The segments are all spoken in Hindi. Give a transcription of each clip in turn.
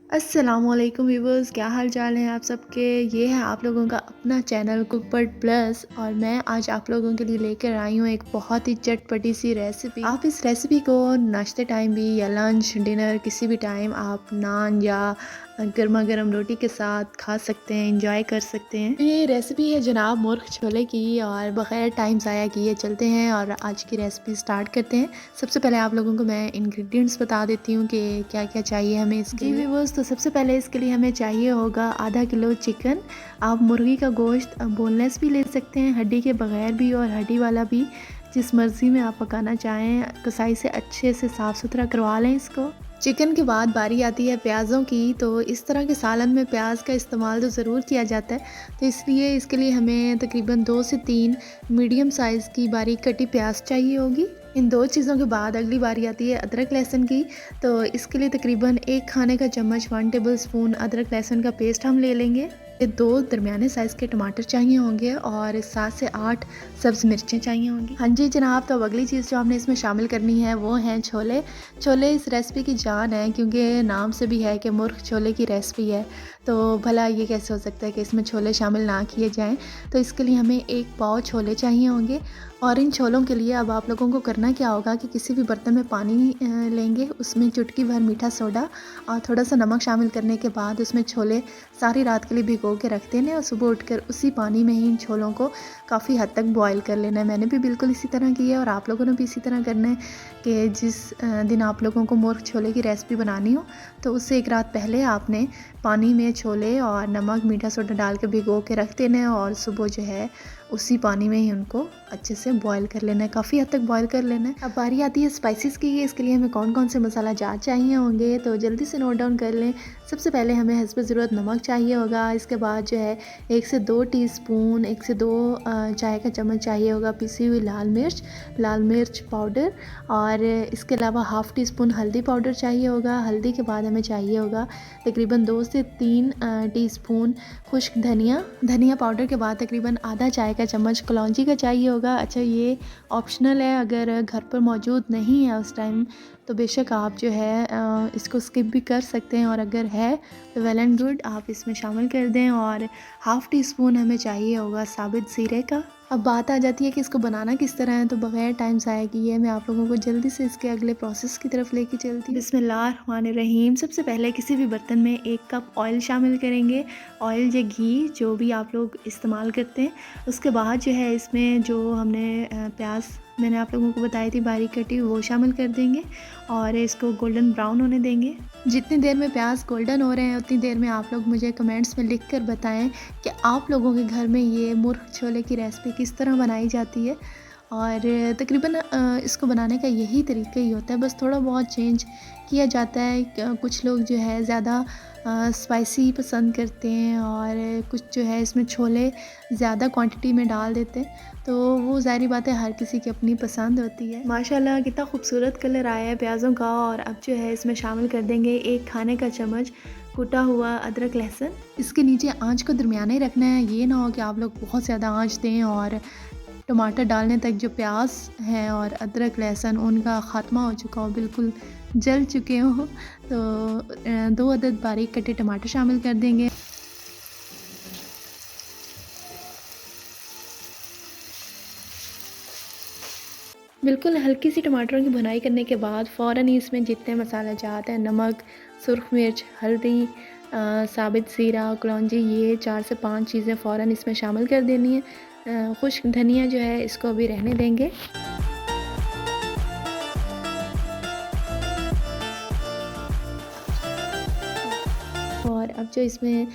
अस्सलामुअलैकुम व्यूवर्स, क्या हाल चाल है आप सबके। ये है आप लोगों का अपना चैनल कुकबर्ड प्लस और मैं आज आप लोगों के लिए लेकर आई हूँ एक बहुत ही चटपटी सी रेसिपी। आप इस रेसिपी को नाश्ते टाइम भी या लंच डिनर किसी भी टाइम आप नान या गर्मा गर्म रोटी के साथ खा सकते हैं, इंजॉय कर सकते हैं। ये रेसिपी है जनाब मुर्ग छोले की और बग़ैर टाइम ज़ाया किए चलते हैं और आज की रेसिपी स्टार्ट करते हैं। सबसे पहले आप लोगों को मैं इंग्रेडिएंट्स बता देती हूँ कि क्या क्या चाहिए हमें इसके लिए। व्यूअर्स, तो सबसे पहले इसके लिए हमें चाहिए होगा आधा किलो चिकन। आप मुर्गी का गोश्त बोनलेस भी ले सकते हैं, हड्डी के बगैर भी और हड्डी वाला भी, जिस मर्ज़ी में आप पकाना चाहें। कसाई से अच्छे से साफ़ सुथरा करवा लें इसको। चिकन के बाद बारी आती है प्याज़ों की। तो इस तरह के सालन में प्याज का इस्तेमाल तो ज़रूर किया जाता है, तो इसलिए इसके लिए हमें तकरीबन 2 से 3 मीडियम साइज़ की बारीक कटी प्याज चाहिए होगी। इन दो चीज़ों के बाद अगली बारी आती है अदरक लहसुन की। तो इसके लिए तकरीबन 1 खाने का चम्मच 1 टेबल स्पून अदरक लहसुन का पेस्ट हम ले लेंगे। ये 2 दरमियाने साइज़ के टमाटर चाहिए होंगे और 7 से 8 सब्ज़ मिर्चें चाहिए होंगी। हाँ जी जनाब, तो अब अगली चीज़ जो हमने इसमें शामिल करनी है वो हैं छोले। छोले इस रेसिपी की जान है, क्योंकि नाम से भी है कि मुर्ग छोले की रेसिपी है, तो भला ये कैसे हो सकता है कि इसमें छोले शामिल ना किए जाएं। तो इसके लिए हमें 1 पाव छोले चाहिए होंगे और इन छोलों के लिए अब आप लोगों को करना क्या होगा कि किसी भी बर्तन में पानी लेंगे, उसमें चुटकी भर मीठा सोडा और थोड़ा सा नमक शामिल करने के बाद उसमें छोले सारी रात के लिए भिगो के रख देने और सुबह उठकर उसी पानी में ही इन छोलों को काफ़ी हद तक बॉईल कर लेना है। मैंने भी बिल्कुल इसी तरह किया है और आप लोगों ने भी इसी तरह करना है कि जिस दिन आप लोगों को मुर्ग छोले की रेसिपी बनानी हो तो उससे एक रात पहले आपने पानी में छोले और नमक मीठा सोडा डाल के भिगो के रख देना है और सुबह जो है उसी पानी में ही उनको अच्छे से बॉईल कर लेना है, काफ़ी हद तक बॉईल कर लेना है। अब बारी आती है स्पाइसेस की। इसके लिए हमें कौन कौन से मसाला जात चाहिए होंगे, तो जल्दी से नोट डाउन कर लें। सबसे पहले हमें हस्ब ज़रूरत नमक चाहिए होगा। इसके बाद जो है 1 से 2 टीस्पून 1 से 2 चाय का चम्मच चाहिए होगा पिसी हुई लाल मिर्च पाउडर। और इसके अलावा हाफ़ टी स्पून हल्दी पाउडर चाहिए होगा। हल्दी के बाद हमें चाहिए होगा तकरीबन 2 से 3 टीस्पून खुश्क धनिया पाउडर के बाद तकरीबन आधा चाय का चम्मच कलौंजी का चाहिए होगा। अच्छा, ये ऑप्शनल है, अगर घर पर मौजूद नहीं है उस टाइम तो बेशक आप जो है इसको स्किप भी कर सकते हैं, और अगर है तो वेल एंड गुड, आप इसमें शामिल कर दें। और हाफ़ टी स्पून हमें चाहिए होगा साबित ज़ीरे का। अब बात आ जाती है कि इसको बनाना किस तरह है, तो बग़ैर टाइम ज़ाया किए मैं आप लोगों को जल्दी से इसके अगले प्रोसेस की तरफ लेके चलती हूँ। बिस्मिल्लाहिर्रहमानिर्रहीम। सबसे पहले किसी भी बर्तन में 1 कप ऑयल शामिल करेंगे, ऑयल या घी जो भी आप लोग इस्तेमाल करते हैं। उसके बाद जो है इसमें जो हमने प्याज मैंने आप लोगों को बताई थी बारीक कटी, वो शामिल कर देंगे और इसको गोल्डन ब्राउन होने देंगे। जितनी देर में प्याज गोल्डन हो रहे हैं उतनी देर में आप लोग मुझे कमेंट्स में लिख कर बताएं कि आप लोगों के घर में ये मुर्ग छोले की रेसिपी किस तरह बनाई जाती है। और तकरीबन इसको बनाने का यही तरीका ही होता है, बस थोड़ा बहुत चेंज किया जाता है। कुछ लोग जो है ज़्यादा स्पाइसी पसंद करते हैं और कुछ जो है इसमें छोले ज़्यादा क्वांटिटी में डाल देते हैं, तो वो ज़ाहिर बात है हर किसी की अपनी पसंद होती है। माशाल्लाह कितना खूबसूरत कलर आया है प्याज़ों का। और अब जो है इसमें शामिल कर देंगे 1 खाने का चम्मच कुटा हुआ अदरक लहसुन। इसके नीचे आंच को दरमियाना ही रखना है, ये ना हो कि आप लोग बहुत ज़्यादा आंच दें और टमाटर डालने तक जो प्याज हैं और अदरक लहसुन उनका ख़ात्मा हो चुका हो, बिल्कुल जल चुके हों। तो 2 अदद बारीक कटे टमाटर शामिल कर देंगे। बिल्कुल हल्की सी टमाटरों की भुनाई करने के बाद फ़ौरन ही इसमें जितने मसाला जात हैं, नमक, सुर्ख मिर्च, हल्दी, साबित ज़ीरा, कलौंजी, ये 4 से 5 चीज़ें फ़ौरन इसमें शामिल कर देनी है। खुश्क धनिया जो है इसको अभी रहने देंगे। और अब जो इसमें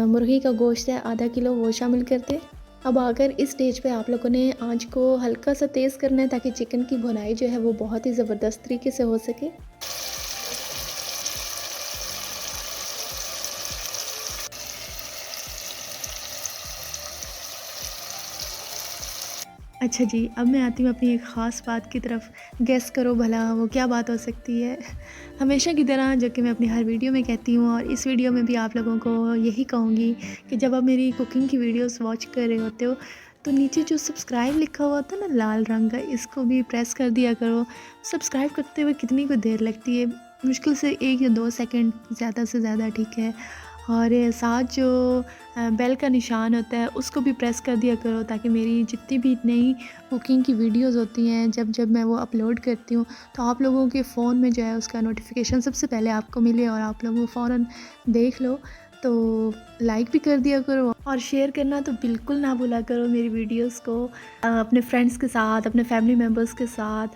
मुर्गी का गोश्त है आधा किलो, वो शामिल कर दें। अब आकर इस स्टेज पे आप लोगों ने आंच को हल्का सा तेज़ करना है ताकि चिकन की भुनाई जो है वो बहुत ही ज़बरदस्त तरीके से हो सके। अच्छा जी, अब मैं आती हूँ अपनी एक ख़ास बात की तरफ। गेस करो भला वो क्या बात हो सकती है। हमेशा की तरह जो कि मैं अपनी हर वीडियो में कहती हूँ और इस वीडियो में भी आप लोगों को यही कहूँगी कि जब आप मेरी कुकिंग की वीडियोस वॉच कर रहे होते हो तो नीचे जो सब्सक्राइब लिखा हुआ होता है ना लाल रंग का, इसको भी प्रेस कर दिया करो। सब्सक्राइब करते हुए कितनी को देर लगती है, मुश्किल से 1 या 2 सेकंड ज़्यादा से ज़्यादा, ठीक है। और साथ जो बेल का निशान होता है उसको भी प्रेस कर दिया करो, ताकि मेरी जितनी भी नई कुकिंग की वीडियोस होती हैं जब जब मैं वो अपलोड करती हूँ तो आप लोगों के फ़ोन में जो है उसका नोटिफिकेशन सबसे पहले आपको मिले और आप लोग वो फ़ौरन देख लो। तो लाइक भी कर दिया करो और शेयर करना तो बिल्कुल ना भूला करो मेरी वीडियोस को, अपने फ्रेंड्स के साथ, अपने फैमिली मेम्बर्स के साथ,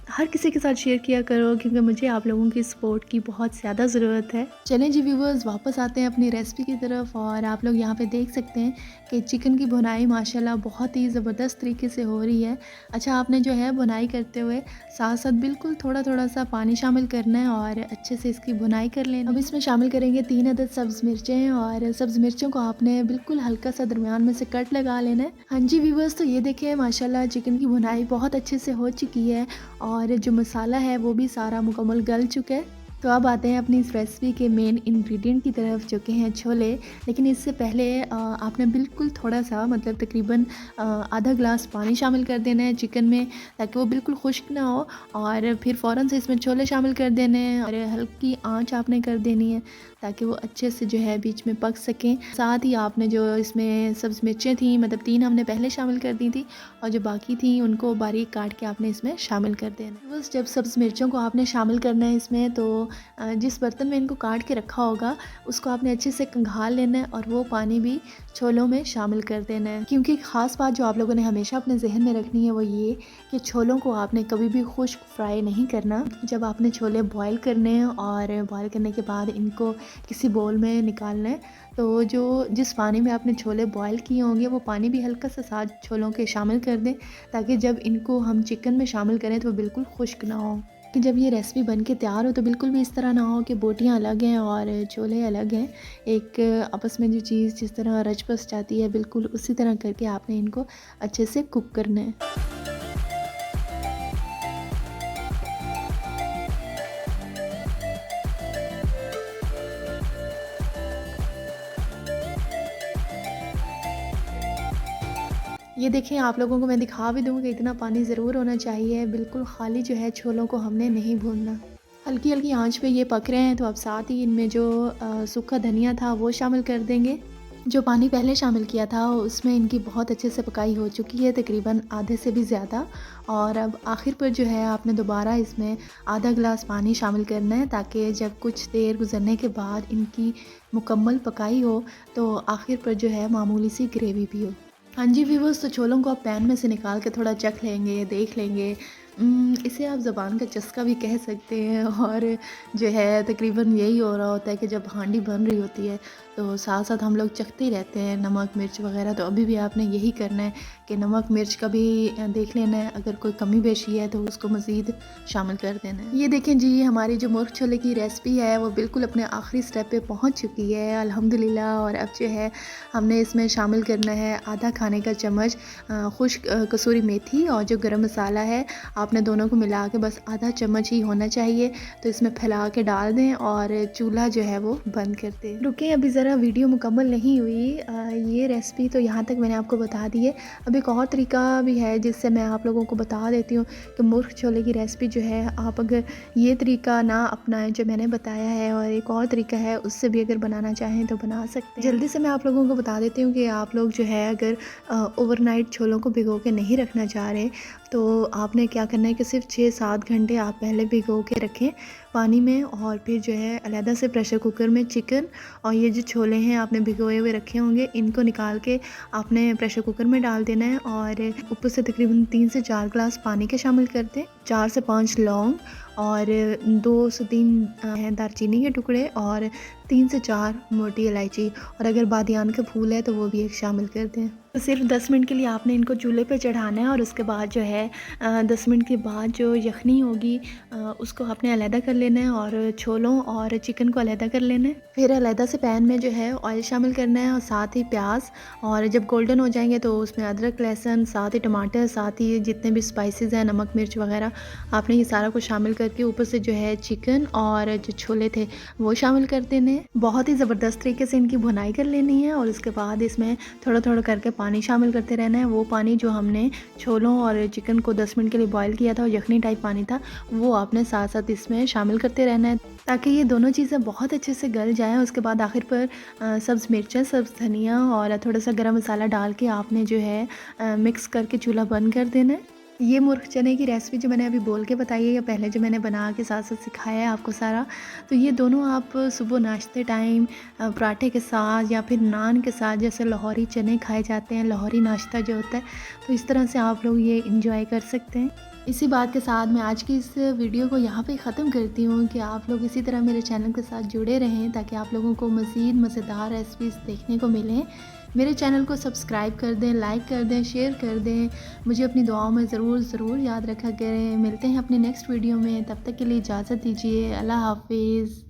हर किसी के साथ शेयर किया करो, क्योंकि मुझे आप लोगों की सपोर्ट की बहुत ज़्यादा ज़रूरत है। चलें जी व्यूवर्स, वापस आते हैं अपनी रेसिपी की तरफ। और आप लोग यहाँ पे देख सकते हैं कि चिकन की भुनाई माशाल्लाह बहुत ही ज़बरदस्त तरीके से हो रही है। अच्छा, आपने जो है भुनाई करते हुए साथ साथ बिल्कुल थोड़ा थोड़ा सा पानी शामिल करना है और अच्छे से इसकी भुनाई कर लेना। अब इसमें शामिल करेंगे 3 अदद सब्ज़ मिर्चें, और सब्ज़ मिर्चों को आपने बिल्कुल हल्का सा दरमियान में से कट लगा लेना है। हाँ जी व्यूवर्स, तो ये देखें माशाल्लाह चिकन की भुनाई बहुत अच्छे से हो चुकी है और जो मसाला है वो भी सारा मुकम्मल गल चुका है। तो अब आते हैं अपनी इस रेसिपी के मेन इंग्रेडिएंट की तरफ, जो कि हैं छोले। लेकिन इससे पहले आपने बिल्कुल थोड़ा सा, मतलब तकरीबन आधा गिलास पानी शामिल कर देना है चिकन में, ताकि वो बिल्कुल खुश्क ना हो। और फिर फ़ौरन से इसमें छोले शामिल कर देने हैं और हल्की आंच आपने कर देनी है, ताकि वो अच्छे से जो है बीच में पक सकें। साथ ही आपने जो इसमें सब्ज़ मिर्चें थी, मतलब 3 हमने पहले शामिल कर दी थी, और जो बाकी थी उनको बारीक काट के आपने इसमें शामिल कर देना है। बस जब सब्ज़ मिर्चों को आपने शामिल करना है इसमें, तो जिस बर्तन में इनको काट के रखा होगा उसको आपने अच्छे से खंगाल लेना है और वो पानी भी छोलों में शामिल कर देना है। क्योंकि ख़ास बात जो आप लोगों ने हमेशा अपने जहन में रखनी है वो ये कि छोलों को आपने कभी भी खुश्क फ्राई नहीं करना। जब आपने छोले बॉयल करने हैं और बॉयल करने के बाद इनको किसी बोल में निकालना है, तो जो जिस पानी में आपने छोले बॉयल किए होंगे वो पानी भी हल्का सा साथ छोलों के शामिल कर दें, ताकि जब इनको हम चिकन में शामिल करें तो वो बिल्कुल खुश्क ना हो। कि जब ये रेसिपी बन के तैयार हो तो बिल्कुल भी इस तरह ना हो कि बोटियाँ अलग हैं और छोले अलग हैं। एक आपस में जो चीज़ जिस तरह रच बस जाती है, बिल्कुल उसी तरह करके आपने इनको अच्छे से कुक करना है। ये देखें, आप लोगों को मैं दिखा भी दूँ कि इतना पानी ज़रूर होना चाहिए, बिल्कुल खाली जो है छोलों को हमने नहीं भूनना। हल्की हल्की आंच पे ये पक रहे हैं, तो अब साथ ही इनमें जो सूखा धनिया था वो शामिल कर देंगे। जो पानी पहले शामिल किया था उसमें इनकी बहुत अच्छे से पकाई हो चुकी है, तकरीबन आधे से भी ज़्यादा। और अब आखिर पर जो है आपने दोबारा इसमें आधा गिलास पानी शामिल करना है, ताकि जब कुछ देर गुजरने के बाद इनकी मुकम्मल पकाई हो तो आखिर पर जो है मामूली सी ग्रेवी भी हो। हाँ जी व्यूवर्स, तो छोलों को आप पैन में से निकाल के थोड़ा चख लेंगे, देख लेंगे। इसे आप ज़बान का चस्का भी कह सकते हैं। और जो है तकरीबन यही हो रहा होता है कि जब हांडी बन रही होती है तो साथ साथ हम लोग चखते ही रहते हैं नमक मिर्च वगैरह। तो अभी भी आपने यही करना है कि नमक मिर्च का भी देख लेना है, अगर कोई कमी बेशी है तो उसको मज़ीद शामिल कर देना है। ये देखें जी, हमारी जो मुर्ग छोले की रेसिपी है वो बिल्कुल अपने आखिरी स्टेप पे पहुंच चुकी है अल्हम्दुलिल्लाह। और अब जो है हमने इसमें शामिल करना है आधा खाने का चम्मच खुश्क कसूरी मेथी, और जो गरम मसाला है आपने दोनों को मिला के बस आधा चम्मच ही होना चाहिए। तो इसमें फैला के डाल दें और चूल्हा जो है वो बंद कर दें। रुकें, अभी ज़रा वीडियो मुकम्मल नहीं हुई। ये रेसिपी तो यहाँ तक मैंने आपको बता दी है। अब एक और तरीका भी है जिससे मैं आप लोगों को बता देती हूँ कि मुर्ग छोले की रेसिपी जो है, आप अगर ये तरीका ना अपनाएं जो मैंने बताया है, और एक और तरीका है उससे भी अगर बनाना चाहें तो बना सकते हैं। जल्दी से मैं आप लोगों को बता देती हूँ कि आप लोग जो है अगर ओवरनाइट छोलों को भिगो के नहीं रखना चाह रहे, तो आपने क्या करना है कि सिर्फ 6-7 घंटे आप पहले भिगो के रखें पानी में, और फिर जो है अलहदा से प्रेशर कुकर में चिकन और ये जो छोले हैं आपने भिगोए हुए रखे होंगे इनको निकाल के आपने प्रेशर कुकर में डाल देना है। और ऊपर से तकरीबन 3 से 4 गिलास पानी के शामिल कर दें, 4 से 5 लौंग और 2 से 3 हैं दालचीनी के टुकड़े, और 3 से 4 मोटी इलायची, और अगर बादियान का फूल है तो वो भी एक शामिल कर दें। तो सिर्फ 10 मिनट के लिए आपने इनको चूल्हे पे चढ़ाना है, और उसके बाद जो है 10 मिनट के बाद जो यखनी होगी उसको आपने अलहदा कर लेना है, और छोलों और चिकन को अलहदा कर लेना है। फिर अलहदा से पैन में जो है ऑयल शामिल करना है और साथ ही प्याज, और जब गोल्डन हो जाएंगे तो उसमें अदरक लहसुन, साथ ही टमाटर, साथ ही जितने भी स्पाइसेस हैं, नमक मिर्च वगैरह, आपने ये सारा कुछ शामिल करके ऊपर से जो है चिकन और जो छोले थे वो शामिल कर देने हैं। बहुत ही ज़बरदस्त तरीके से इनकी भुनाई कर लेनी है, और उसके बाद इसमें थोड़ा थोड़ा करके पानी शामिल करते रहना है। वो पानी जो हमने छोलों और चिकन को 10 मिनट के लिए बॉईल किया था और यखनी टाइप पानी था, वो आपने साथ साथ इसमें शामिल शामिल करते रहना है ताकि ये दोनों चीज़ें बहुत अच्छे से गल जाएँ। उसके बाद आखिर पर सब्ज़ मिर्चें, सब्ज़ धनिया और थोड़ा-सा गरम मसाला डाल के आपने जो है मिक्स करके चूल्हा बंद कर देना है। ये मुर्ग चने की रेसिपी जो मैंने अभी बोल के बताई है या पहले जो मैंने बना के साथ-साथ सिखाया है आपको सारा, तो ये दोनों आप सुबह नाश्ते टाइम पराठे के साथ या फिर नान के साथ, जैसे लाहौरी चने खाए जाते हैं, लाहौरी नाश्ता जो होता है, तो इस तरह से आप लोग ये एंजॉय कर सकते हैं। इसी बात के साथ मैं आज की इस वीडियो को यहाँ पे ख़त्म करती हूँ कि आप लोग इसी तरह मेरे चैनल के साथ जुड़े रहें ताकि आप लोगों को मज़ीद मज़ेदार रेसिपीज़ देखने को मिलें। मेरे चैनल को सब्सक्राइब कर दें, लाइक कर दें, शेयर कर दें। मुझे अपनी दुआओं में ज़रूर याद रखा करें। मिलते हैं अपनी नेक्स्ट वीडियो में, तब तक के लिए इजाज़त दीजिए। अल्लाह हाफ़िज़।